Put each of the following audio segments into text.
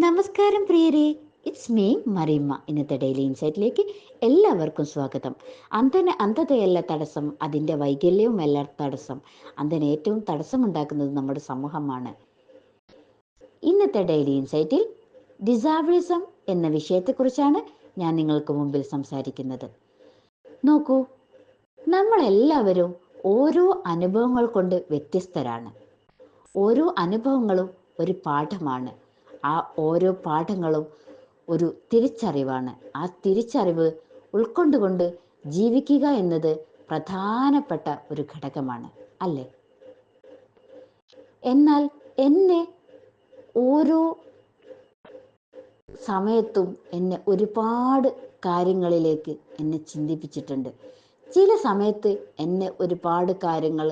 നമസ്കാരം പ്രിയരെ, it's me Mariamma. ഇന്നത്തെ ഡെയിലി ഇൻസൈറ്റിലേക്ക് എല്ലാവർക്കും സ്വാഗതം. അന്ധതയല്ല തടസ്സം, അതിൻ്റെ വൈകല്യവുമല്ല തടസ്സം. അന്ധന് ഏറ്റവും തടസ്സമുണ്ടാക്കുന്നത് നമ്മുടെ സമൂഹമാണ്. ഇന്നത്തെ ഡെയിലി ഇൻസൈറ്റിൽ ഡിസാബിളിസം എന്ന വിഷയത്തെക്കുറിച്ചാണ് ഞാൻ നിങ്ങൾക്ക് മുമ്പിൽ സംസാരിക്കുന്നത്. നോക്കൂ, നമ്മളെല്ലാവരും ഓരോ അനുഭവങ്ങൾ കൊണ്ട് വ്യത്യസ്തരാണ്. ഓരോ അനുഭവങ്ങളും ഒരു പാഠമാണ്. ആ ഓരോ പാഠങ്ങളും ഒരു തിരിച്ചറിവാണ്. ആ തിരിച്ചറിവ് ഉൾക്കൊണ്ടുകൊണ്ട് ജീവിക്കുക എന്നത് പ്രധാനപ്പെട്ട ഒരു ഘടകമാണ്, അല്ലേ? എന്നാൽ എന്നെ ഓരോ സമയത്തും എന്നെ ഒരുപാട് കാര്യങ്ങളിലേക്ക് എന്നെ ചിന്തിപ്പിച്ചിട്ടുണ്ട്. ചില സമയത്ത് എന്നെ ഒരുപാട് കാര്യങ്ങൾ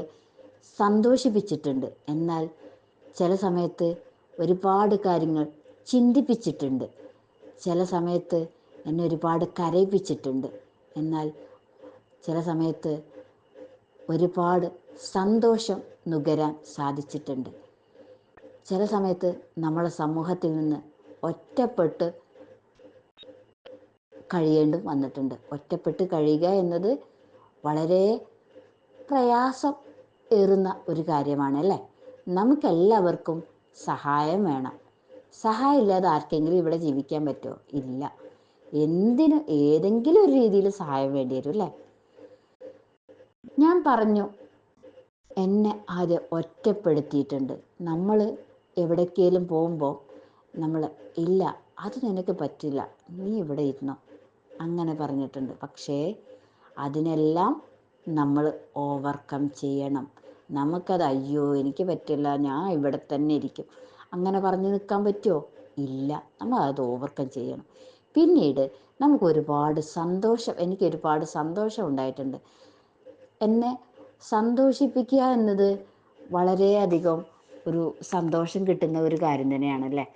സന്തോഷിപ്പിച്ചിട്ടുണ്ട്. എന്നാൽ ചില സമയത്ത് ഒരുപാട് കാര്യങ്ങൾ ചിന്തിപ്പിച്ചിട്ടുണ്ട്. ചില സമയത്ത് എന്നെ ഒരുപാട് കരയിപ്പിച്ചിട്ടുണ്ട്. എന്നാൽ ചില സമയത്ത് ഒരുപാട് സന്തോഷം നുകരാൻ സാധിച്ചിട്ടുണ്ട്. ചില സമയത്ത് നമ്മുടെ സമൂഹത്തിൽ നിന്ന് ഒറ്റപ്പെട്ട് കഴിയേണ്ടും വന്നിട്ടുണ്ട്. ഒറ്റപ്പെട്ട് കഴിയുക എന്നത് വളരെ പ്രയാസം ഏറുന്ന ഒരു കാര്യമാണ്, അല്ലേ? നമുക്കെല്ലാവർക്കും സഹായം വേണം. സഹായം ഇല്ലാതെ ആർക്കെങ്കിലും ഇവിടെ ജീവിക്കാൻ പറ്റുമോ? ഇല്ല. എന്തിനും ഏതെങ്കിലും ഒരു രീതിയിൽ സഹായം വേണ്ടി വരും, അല്ലേ? ഞാൻ പറഞ്ഞു, എന്നെ ആദ്യം ഒറ്റപ്പെടുത്തിയിട്ടുണ്ട്. നമ്മൾ എവിടേക്കെങ്കിലും പോകുമ്പോൾ നമ്മൾ ഇല്ല, അത് നിനക്ക് പറ്റില്ല, നീ ഇവിടെ ഇരുന്നോ, അങ്ങനെ പറഞ്ഞിട്ടുണ്ട്. പക്ഷേ അതിനെല്ലാം നമ്മൾ ഓവർകം ചെയ്യണം. നമുക്കത് അയ്യോ എനിക്ക് പറ്റില്ല, ഞാൻ ഇവിടെ തന്നെ ഇരിക്കും, അങ്ങനെ പറഞ്ഞു നിൽക്കാൻ പറ്റുമോ? ഇല്ല. നമ്മൾ അത് ഓവർകം ചെയ്യണം. പിന്നീട് എനിക്ക് ഒരുപാട് സന്തോഷം ഉണ്ടായിട്ടുണ്ട്. എന്നെ സന്തോഷിപ്പിക്കുക എന്നത് വളരെയധികം ഒരു സന്തോഷം കിട്ടുന്ന ഒരു കാര്യം തന്നെയാണല്ലേ.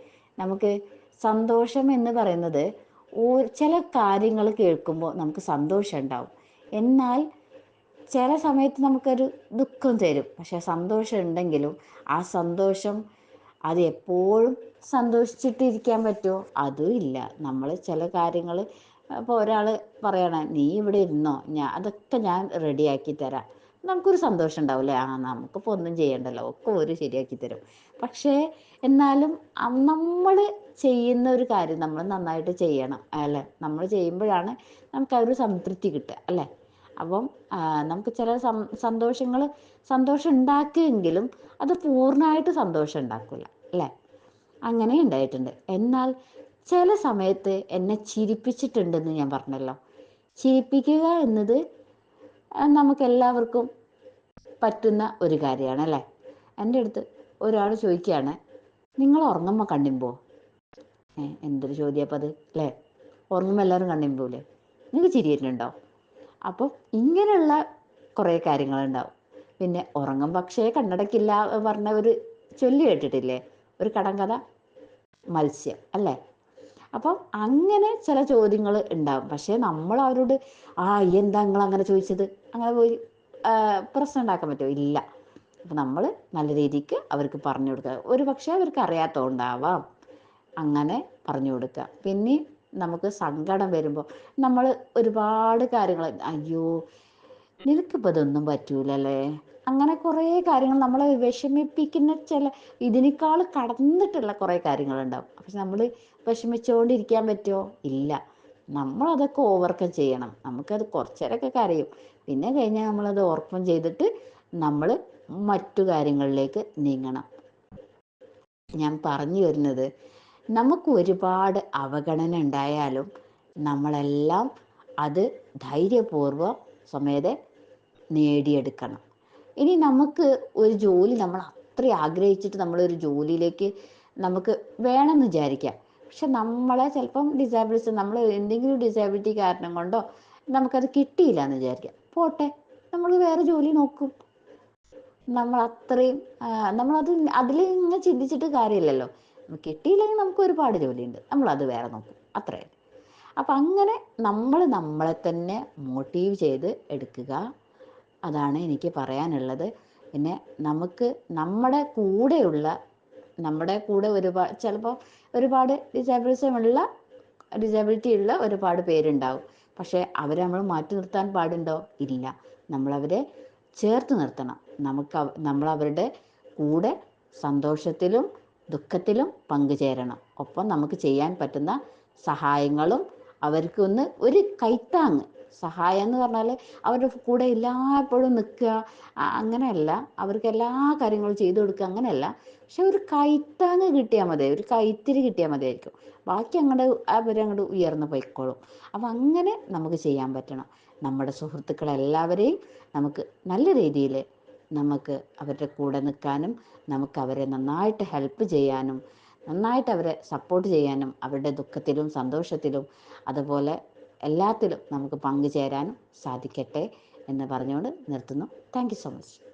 നമുക്ക് സന്തോഷം എന്ന് പറയുന്നത് ചില കാര്യങ്ങൾ കേൾക്കുമ്പോൾ നമുക്ക് സന്തോഷം ഉണ്ടാവും. എന്നാൽ ചില സമയത്ത് നമുക്കൊരു ദുഃഖം തരും. പക്ഷെ സന്തോഷം ഉണ്ടെങ്കിലും ആ സന്തോഷം അത് എപ്പോഴും സന്തോഷിച്ചിട്ടിരിക്കാൻ പറ്റുമോ? അതും ഇല്ല. നമ്മൾ ചില കാര്യങ്ങൾ, ഇപ്പോൾ ഒരാൾ പറയണേ നീ ഇവിടെ ഇരുന്നോ, അതൊക്കെ ഞാൻ റെഡിയാക്കി തരാം, നമുക്കൊരു സന്തോഷം ഉണ്ടാവില്ലേ? നമുക്കിപ്പോൾ ഒന്നും ചെയ്യണ്ടല്ലോ, ഒക്കെ ഒരു ശരിയാക്കി തരും. പക്ഷേ എന്നാലും നമ്മൾ ചെയ്യുന്ന ഒരു കാര്യം നമ്മൾ നന്നായിട്ട് ചെയ്യണം, അല്ലേ? നമ്മൾ ചെയ്യുമ്പോഴാണ് നമുക്കൊരു സംതൃപ്തി കിട്ടുക, അല്ലേ? അപ്പം നമുക്ക് ചില സന്തോഷം ഉണ്ടാക്കുമെങ്കിലും അത് പൂർണ്ണമായിട്ട് സന്തോഷം ഉണ്ടാക്കില്ല, അല്ലേ? അങ്ങനെ ഉണ്ടായിട്ടുണ്ട്. എന്നാൽ ചില സമയത്ത് എന്നെ ചിരിപ്പിച്ചിട്ടുണ്ടെന്ന് ഞാൻ പറഞ്ഞല്ലോ. ചിരിപ്പിക്കുക എന്നത് നമുക്കെല്ലാവർക്കും പറ്റുന്ന ഒരു കാര്യമാണ്, അല്ലേ? എൻ്റെ അടുത്ത് ഒരാൾ ചോദിക്കുകയാണ്, നിങ്ങൾ ഉറങ്ങുമ്പോൾ കണ്ണിമ്പോ? എന്തൊരു ചോദ്യം അപ്പം അത്, അല്ലേ? ഉറങ്ങുമ്പോൾ എല്ലാവരും കണ്ണിമ്പോല്ലേ? നിങ്ങൾക്ക് ചിരി വരുന്നുണ്ടോ? അപ്പം ഇങ്ങനെയുള്ള കുറേ കാര്യങ്ങളുണ്ടാവും. പിന്നെ ഉറങ്ങും പക്ഷേ കണ്ണടക്കില്ല പറഞ്ഞ ഒരു ചൊല്ലി കേട്ടിട്ടില്ലേ? ഒരു കടങ്കഥ, മത്സ്യം, അല്ലേ? അപ്പം അങ്ങനെ ചില ചോദ്യങ്ങൾ ഉണ്ടാവും. പക്ഷേ നമ്മൾ അവരോട് എന്താ നിങ്ങൾ അങ്ങനെ ചോദിച്ചത്, അങ്ങനെ പോയി പ്രശ്നം ഉണ്ടാക്കാൻ പറ്റുമോ? ഇല്ല. അപ്പം നമ്മൾ നല്ല രീതിക്ക് അവർക്ക് പറഞ്ഞു കൊടുക്കുക. ഒരു പക്ഷേ അവർക്ക് അറിയാത്തതുകൊണ്ടാവാം, അങ്ങനെ പറഞ്ഞു കൊടുക്കുക. പിന്നെ നമുക്ക് സങ്കടം വരുമ്പോൾ നമ്മൾ ഒരുപാട് കാര്യങ്ങൾ, അയ്യോ നിനക്കിപ്പോൾ ഇതൊന്നും പറ്റൂലല്ലേ, അങ്ങനെ കുറേ കാര്യങ്ങൾ നമ്മളെ വിഷമിപ്പിക്കുന്ന ഇതിനേക്കാൾ കടന്നിട്ടുള്ള കുറേ കാര്യങ്ങളുണ്ടാവും. പക്ഷെ നമ്മൾ വിഷമിച്ചുകൊണ്ടിരിക്കാൻ പറ്റുമോ? ഇല്ല. നമ്മളതൊക്കെ ഓവർകം ചെയ്യണം. നമുക്കത് കുറച്ചേരൊക്കെ കരയും, പിന്നെ കഴിഞ്ഞാൽ നമ്മളത് ഓവർകം ചെയ്തിട്ട് നമ്മൾ മറ്റു കാര്യങ്ങളിലേക്ക് നീങ്ങണം. ഞാൻ പറഞ്ഞു വരുന്നത്, നമുക്ക് ഒരുപാട് അവഗണന ഉണ്ടായാലും നമ്മളെല്ലാം അത് ധൈര്യപൂർവ്വം സമയത്തെ നേടിയെടുക്കണം. ഇനി നമുക്ക് ഒരു ജോലി നമ്മൾ അത്രയും ആഗ്രഹിച്ചിട്ട് നമ്മളൊരു ജോലിയിലേക്ക് നമുക്ക് വേണമെന്ന് വിചാരിക്കാം. പക്ഷെ നമ്മളെ ചിലപ്പം നമ്മൾ എന്തെങ്കിലും ഡിസേബിലിറ്റി കാരണം കൊണ്ടോ നമുക്കത് കിട്ടിയില്ല എന്ന് വിചാരിക്കാം. പോട്ടെ, നമ്മൾ വേറെ ജോലി നോക്കും. നമ്മൾ അത്രയും അതിൽ ഇങ്ങനെ ചിന്തിച്ചിട്ട് കാര്യമില്ലല്ലോ. കിട്ടിയില്ലെങ്കിൽ നമുക്ക് ഒരുപാട് ജോലിയുണ്ട്, നമ്മളത് വേറെ നോക്കും, അത്രയും. അപ്പം അങ്ങനെ നമ്മളെ തന്നെ മോട്ടീവ് ചെയ്ത് എടുക്കുക, അതാണ് എനിക്ക് പറയാനുള്ളത്. പിന്നെ നമുക്ക് നമ്മുടെ കൂടെയുള്ള നമ്മുടെ കൂടെ ചിലപ്പോൾ ഒരുപാട് ഡിസബിലിറ്റി ഉള്ള ഒരുപാട് പേരുണ്ടാവും. പക്ഷേ അവരെ നമ്മൾ മാറ്റി നിർത്താൻ പാടുണ്ടോ? ഇല്ല. നമ്മളവരെ ചേർത്ത് നിർത്തണം. നമ്മളവരുടെ കൂടെ സന്തോഷത്തിലും ദുഃഖത്തിലും പങ്കുചേരണം. ഒപ്പം നമുക്ക് ചെയ്യാൻ പറ്റുന്ന സഹായങ്ങളും അവർക്ക് ഒരു കൈത്താങ്ങ്. സഹായം എന്ന് പറഞ്ഞാൽ അവരുടെ കൂടെ എല്ലായ്പ്പോഴും നിൽക്കുക അങ്ങനെയല്ല, അവർക്ക് എല്ലാ കാര്യങ്ങളും ചെയ്തു കൊടുക്കുക അങ്ങനെയല്ല. പക്ഷെ ഒരു കൈത്താങ്ങ് കിട്ടിയാൽ മതി, ഒരു കൈത്തിരി കിട്ടിയാൽ മതിയായിരിക്കും. ബാക്കി അവരങ്ങോട്ട് ഉയർന്നു പോയിക്കോളും. അപ്പം അങ്ങനെ നമുക്ക് ചെയ്യാൻ പറ്റണം. നമ്മുടെ സുഹൃത്തുക്കളെല്ലാവരെയും നമുക്ക് നല്ല രീതിയിൽ നമുക്ക് അവരുടെ കൂടെ നിൽക്കാനും നമുക്ക് അവരെ നന്നായിട്ട് ഹെൽപ്പ് ചെയ്യാനും നന്നായിട്ട് അവരെ സപ്പോർട്ട് ചെയ്യാനും അവരുടെ ദുഃഖത്തിലും സന്തോഷത്തിലും അതുപോലെ എല്ലാത്തിലും നമുക്ക് പങ്കുചേരാനും സാധിക്കട്ടെ എന്ന് പറഞ്ഞുകൊണ്ട് നിർത്തുന്നു. Thank you so much.